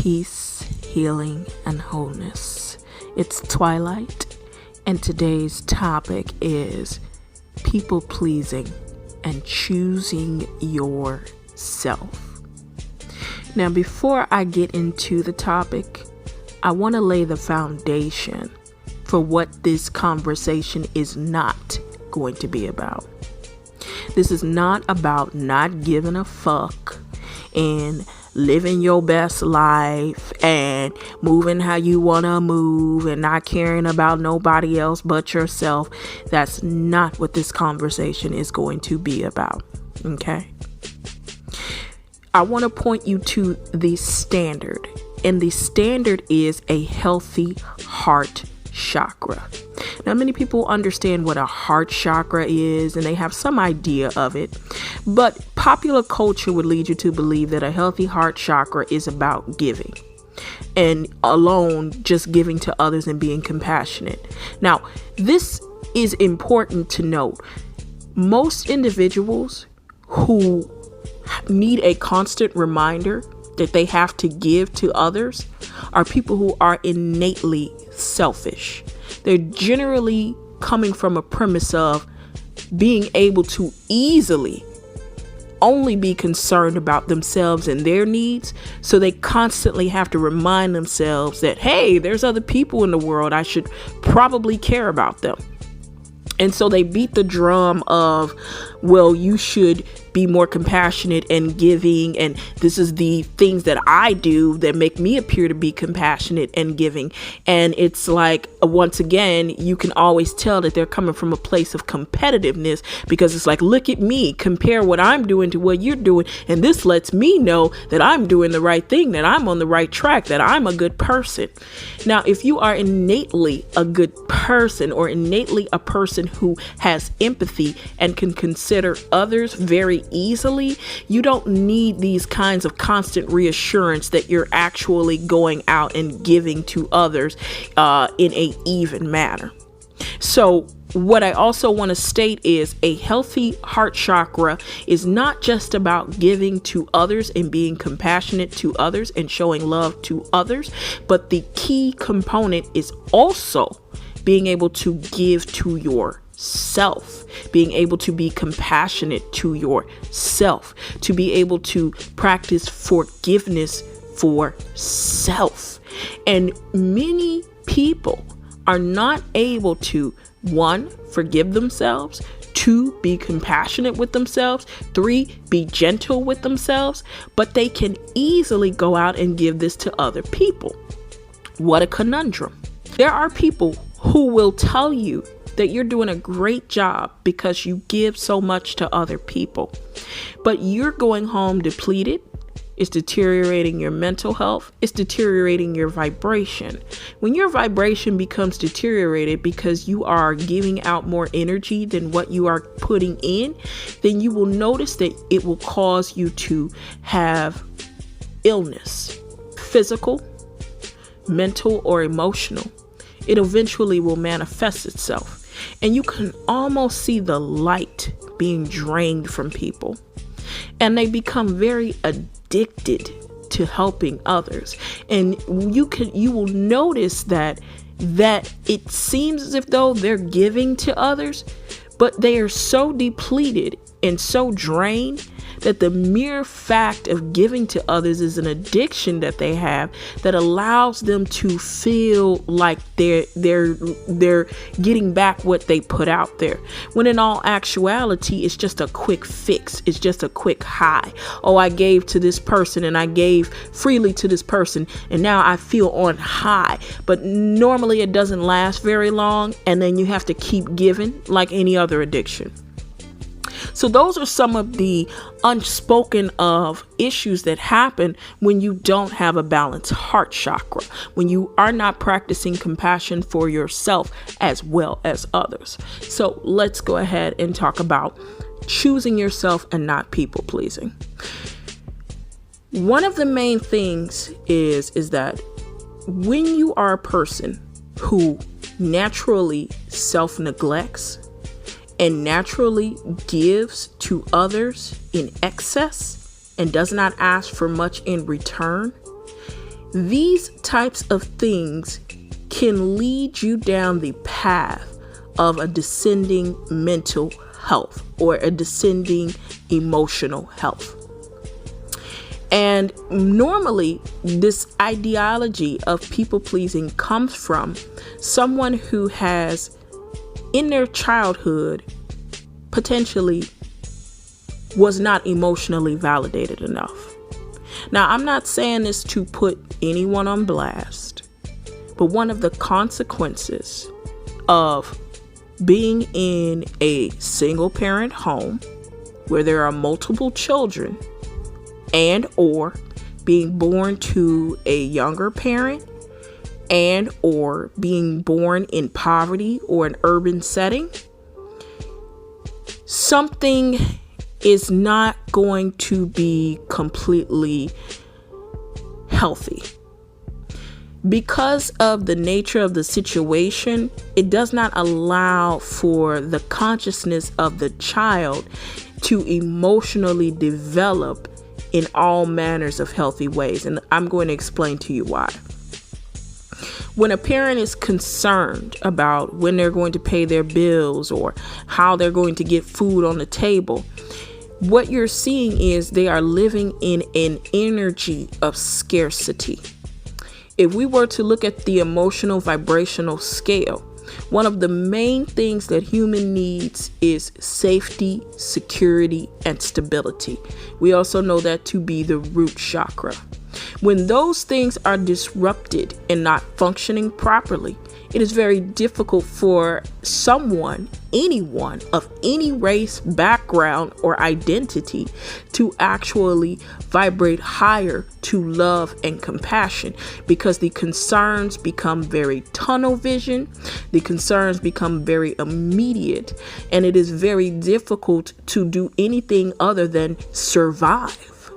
peace, healing, and wholeness. It's Twilight, and today's topic is people pleasing and choosing yourself. Now, before I get into the topic, I want to lay the foundation for what this conversation is not going to be about. This is not about not giving a fuck and living your best life and moving how you want to move and not caring about nobody else but yourself. That's not what this conversation is going to be about. Okay? I want to point you to the standard, and the standard is a healthy heart chakra. Now, many people understand what a heart chakra is and they have some idea of it, but popular culture would lead you to believe that a healthy heart chakra is about giving and alone just giving to others and being compassionate. Now, this is important to note. Most individuals who need a constant reminder that they have to give to others are people who are innately selfish. They're generally coming from a premise of being able to easily only be concerned about themselves and their needs. So they constantly have to remind themselves that, hey, there's other people in the world. I should probably care about them. And so they beat the drum of, well, you should be more compassionate and giving. And this is the things that I do that make me appear to be compassionate and giving. And it's like, once again, you can always tell that they're coming from a place of competitiveness, because it's like, look at me, compare what I'm doing to what you're doing. And this lets me know that I'm doing the right thing, that I'm on the right track, that I'm a good person. Now, if you are innately a good person or innately a person who has empathy and can consider others very easily, you don't need these kinds of constant reassurance that you're actually going out and giving to others in a even manner. So what I also want to state is a healthy heart chakra is not just about giving to others and being compassionate to others and showing love to others, but the key component is also being able to give to yourself, being able to be compassionate to yourself, to be able to practice forgiveness for self. And many people are not able to, 1, forgive themselves, 2, be compassionate with themselves, 3, be gentle with themselves, but they can easily go out and give this to other people. What a conundrum. There are people who will tell you that you're doing a great job because you give so much to other people, but you're going home depleted. It's deteriorating your mental health. It's deteriorating your vibration. When your vibration becomes deteriorated because you are giving out more energy than what you are putting in, then you will notice that it will cause you to have illness, physical, mental, or emotional. It eventually will manifest itself. And you can almost see the light being drained from people. And they become very addicted to helping others. And you will notice that it seems as if though they're giving to others, but they are so depleted and so drained that the mere fact of giving to others is an addiction that they have that allows them to feel like they're getting back what they put out there, when in all actuality it's just a quick fix. It's just a quick high. Oh, I gave to this person and I gave freely to this person and now I feel on high. But normally it doesn't last very long, and then you have to keep giving like any other addiction. So those are some of the unspoken of issues that happen when you don't have a balanced heart chakra, when you are not practicing compassion for yourself as well as others. So let's go ahead and talk about choosing yourself and not people pleasing. One of the main things is that when you are a person who naturally self-neglects and naturally gives to others in excess and does not ask for much in return, These types of things can lead you down the path of a descending mental health or a descending emotional health. And normally, this ideology of people pleasing comes from someone who has, in their childhood, potentially was not emotionally validated enough. Now, I'm not saying this to put anyone on blast, but one of the consequences of being in a single parent home where there are multiple children, and or being born to a younger parent, and or being born in poverty or an urban setting, something is not going to be completely healthy. Because of the nature of the situation, it does not allow for the consciousness of the child to emotionally develop in all manners of healthy ways. And I'm going to explain to you why. When a parent is concerned about when they're going to pay their bills or how they're going to get food on the table, what you're seeing is they are living in an energy of scarcity. If we were to look at the emotional vibrational scale, one of the main things that human needs is safety, security, and stability. We also know that to be the root chakra. When those things are disrupted and not functioning properly, it is very difficult for someone, anyone of any race, background, or identity to actually vibrate higher to love and compassion, because the concerns become very tunnel vision, the concerns become very immediate, and it is very difficult to do anything other than survive.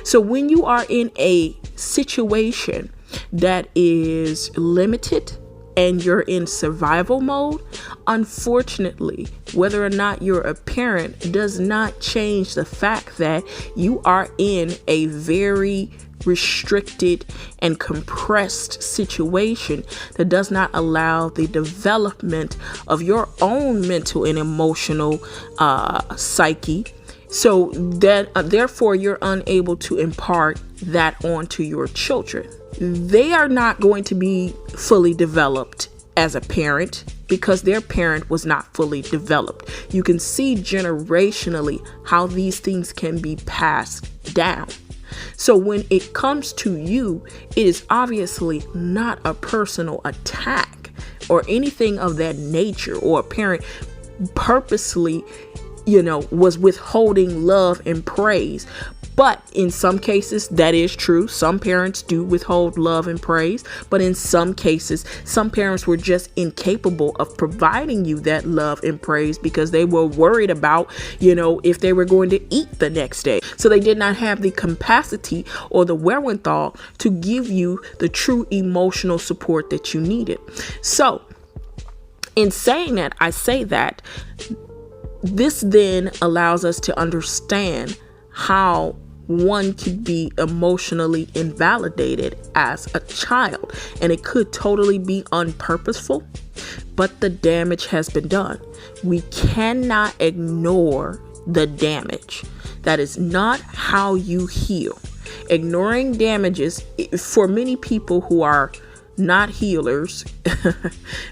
So when you are in a situation that is limited and you're in survival mode, unfortunately, whether or not you're a parent does not change the fact that you are in a very restricted and compressed situation that does not allow the development of your own mental and emotional psyche. So that therefore you're unable to impart that onto your children. They are not going to be fully developed as a parent because their parent was not fully developed. You can see generationally how these things can be passed down. So when it comes to you, it is obviously not a personal attack or anything of that nature, or a parent purposely was withholding love and praise. But in some cases, that is true. Some parents do withhold love and praise. But in some cases, some parents were just incapable of providing you that love and praise because they were worried about, if they were going to eat the next day. So they did not have the capacity or the wherewithal to give you the true emotional support that you needed. So in saying that, I say that this then allows us to understand how one could be emotionally invalidated as a child, and it could totally be unpurposeful, but the damage has been done. We cannot ignore the damage. That is not how you heal. Ignoring damages, for many people who are not healers,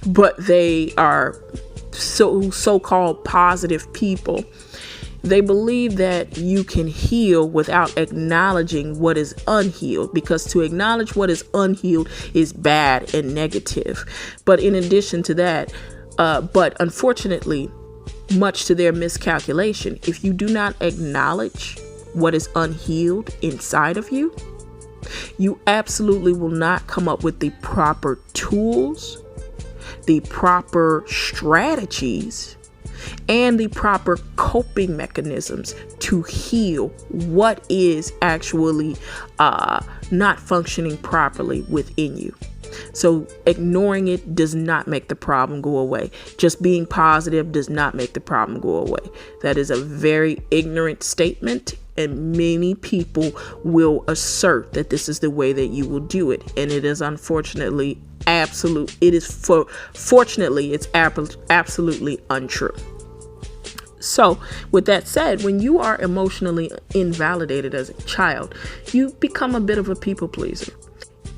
but they are so-called positive people, they believe that you can heal without acknowledging what is unhealed, because to acknowledge what is unhealed is bad and negative. But in addition to that, but unfortunately, much to their miscalculation, if you do not acknowledge what is unhealed inside of you, you absolutely will not come up with the proper tools, the proper strategies, and the proper coping mechanisms to heal what is actually not functioning properly within you. So ignoring it does not make the problem go away. Just being positive does not make the problem go away. That is a very ignorant statement, And many people will assert that this is the way that you will do it. And it is unfortunately fortunately, it's absolutely untrue. So with that said, when you are emotionally invalidated as a child, you become a bit of a people pleaser.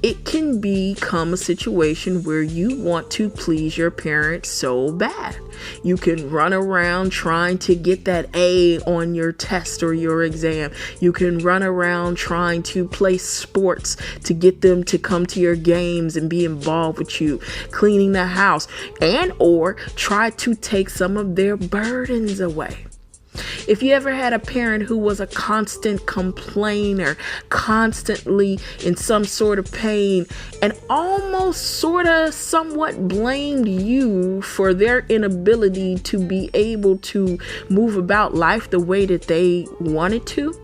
It can become a situation where you want to please your parents so bad. You can run around trying to get that A on your test or your exam. You can run around trying to play sports to get them to come to your games and be involved with you, cleaning the house, and or try to take some of their burdens away. If you ever had a parent who was a constant complainer, constantly in some sort of pain, and almost somewhat blamed you for their inability to be able to move about life the way that they wanted to,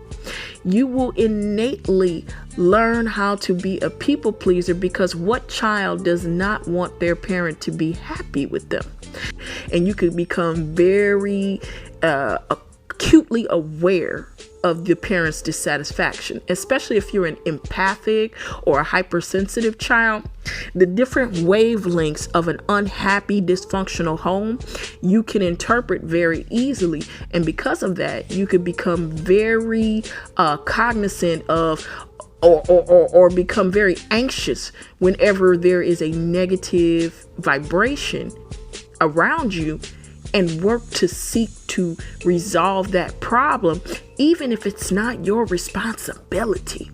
you will innately learn how to be a people pleaser, because what child does not want their parent to be happy with them? And you could become very acutely aware of the parent's dissatisfaction, especially if you're an empathic or a hypersensitive child. The different wavelengths of an unhappy, dysfunctional home, you can interpret very easily. And because of that, you could become very cognizant of or become very anxious whenever there is a negative vibration around you, and work to seek to resolve that problem, even if it's not your responsibility.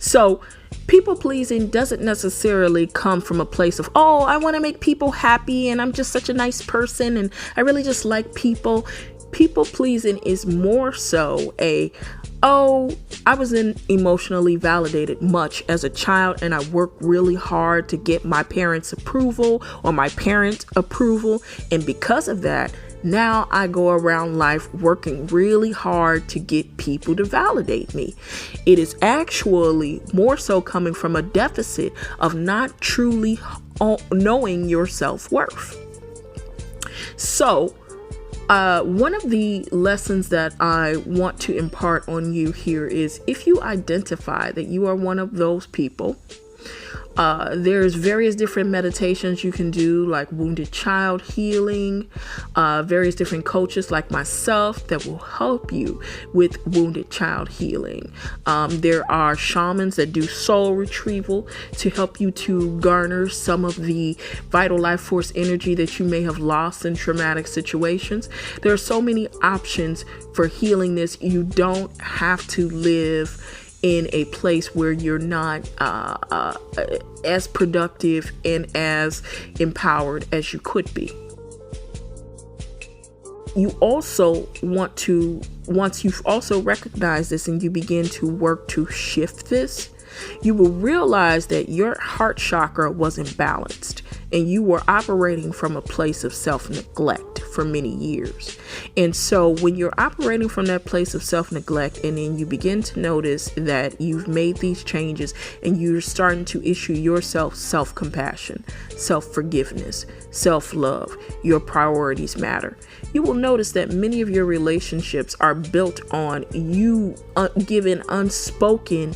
So people pleasing doesn't necessarily come from a place of, oh, I want to make people happy and I'm just such a nice person and I really just like people. People pleasing is more so I was emotionally validated much as a child, and I worked really hard to get my parents' approval or my parents' approval. And because of that, now I go around life working really hard to get people to validate me. It is actually more so coming from a deficit of not truly knowing your self-worth. So, one of the lessons that I want to impart on you here is, if you identify that you are one of those people, there's various different meditations you can do, like wounded child healing, various different coaches like myself that will help you with wounded child healing. There are shamans that do soul retrieval to help you to garner some of the vital life force energy that you may have lost in traumatic situations. There are so many options for healing this. You don't have to live in a place where you're not as productive and as empowered as you could be. You also want to, once you've also recognized this and you begin to work to shift this, you will realize that your heart chakra wasn't balanced and you were operating from a place of self-neglect for many years. And so when you're operating from that place of self-neglect, and then you begin to notice that you've made these changes and you're starting to issue yourself self-compassion, self-forgiveness, self-love, your priorities matter, you will notice that many of your relationships are built on you giving unspoken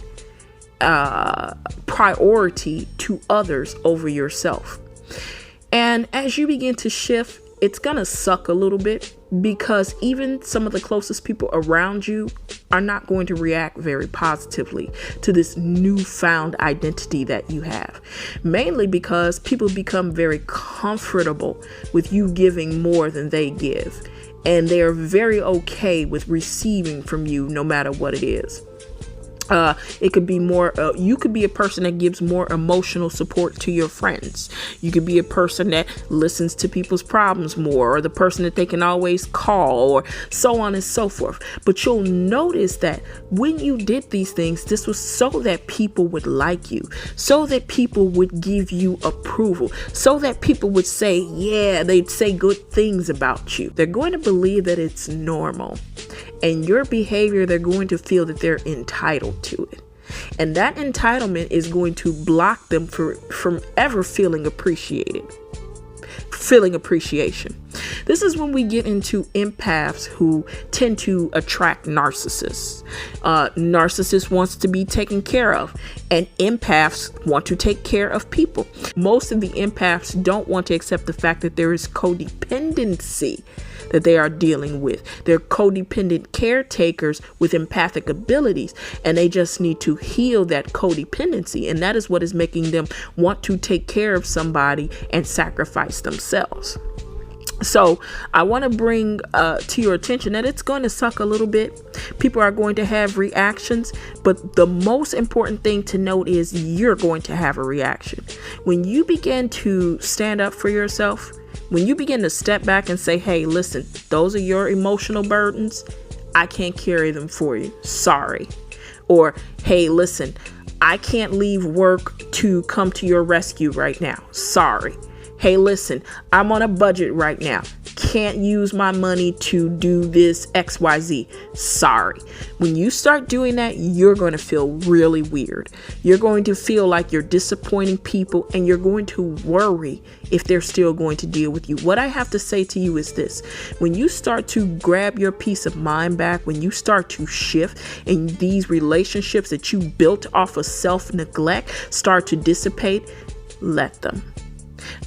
priority to others over yourself. And as you begin to shift, it's gonna suck a little bit, because even some of the closest people around you are not going to react very positively to this newfound identity that you have. Mainly because people become very comfortable with you giving more than they give, and they are very okay with receiving from you no matter what it is. It could be more, you could be a person that gives more emotional support to your friends. You could be a person that listens to people's problems more, or the person that they can always call, or so on and so forth. But you'll notice that when you did these things, this was so that people would like you, so that people would give you approval, so that people would say, yeah, they'd say good things about you. They're going to believe that it's normal. And your behavior, they're going to feel that they're entitled to it. And that entitlement is going to block them from ever feeling appreciation. This is when we get into empaths who tend to attract narcissists. Narcissist wants to be taken care of, and empaths want to take care of people. Most of the empaths don't want to accept the fact that there is codependency that they are dealing with. They're codependent caretakers with empathic abilities, and they just need to heal that codependency. And that is what is making them want to take care of somebody and sacrifice themselves. So I want to bring to your attention that it's going to suck a little bit. People are going to have reactions, but the most important thing to note is you're going to have a reaction. When you begin to stand up for yourself, when you begin to step back and say, hey, listen, those are your emotional burdens. I can't carry them for you. Sorry. Or, hey, listen, I can't leave work to come to your rescue right now. Sorry. Hey, listen, I'm on a budget right now. Can't use my money to do this XYZ. Sorry. When you start doing that, you're going to feel really weird. You're going to feel like you're disappointing people, and you're going to worry if they're still going to deal with you. What I have to say to you is this: when you start to grab your peace of mind back, when you start to shift and these relationships that you built off of self-neglect start to dissipate, let them.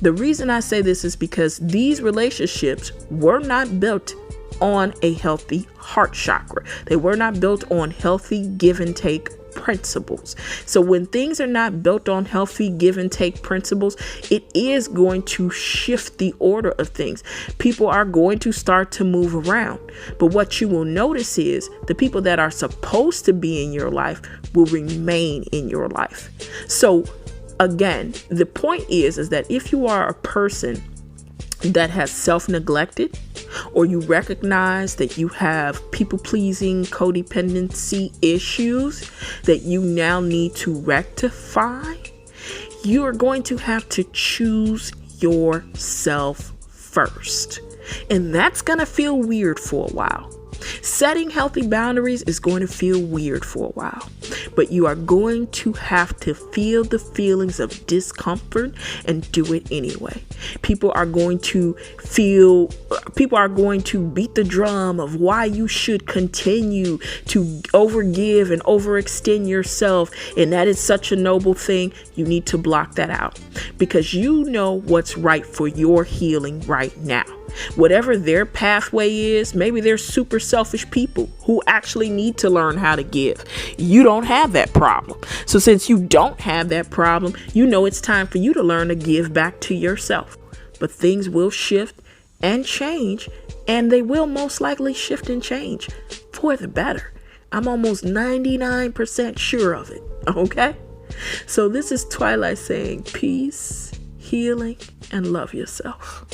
The reason I say this is because these relationships were not built on a healthy heart chakra. They were not built on healthy give and take principles. So when things are not built on healthy give and take principles, it is going to shift the order of things. People are going to start to move around. But what you will notice is the people that are supposed to be in your life will remain in your life. So again, the point is that if you are a person that has self-neglected, or you recognize that you have people-pleasing codependency issues that you now need to rectify, you are going to have to choose yourself first. And that's going to feel weird for a while. Setting healthy boundaries is going to feel weird for a while, but you are going to have to feel the feelings of discomfort and do it anyway. People are going to beat the drum of why you should continue to overgive and overextend yourself, and that is such a noble thing. You need to block that out, because you know what's right for your healing right now. Whatever their pathway is, maybe they're super selfish people who actually need to learn how to give. You don't have that problem. So since you don't have that problem, you know it's time for you to learn to give back to yourself. But things will shift and change, and they will most likely shift and change for the better. I'm almost 99% sure of it. Okay? So this is Twilight saying peace, healing, and love yourself.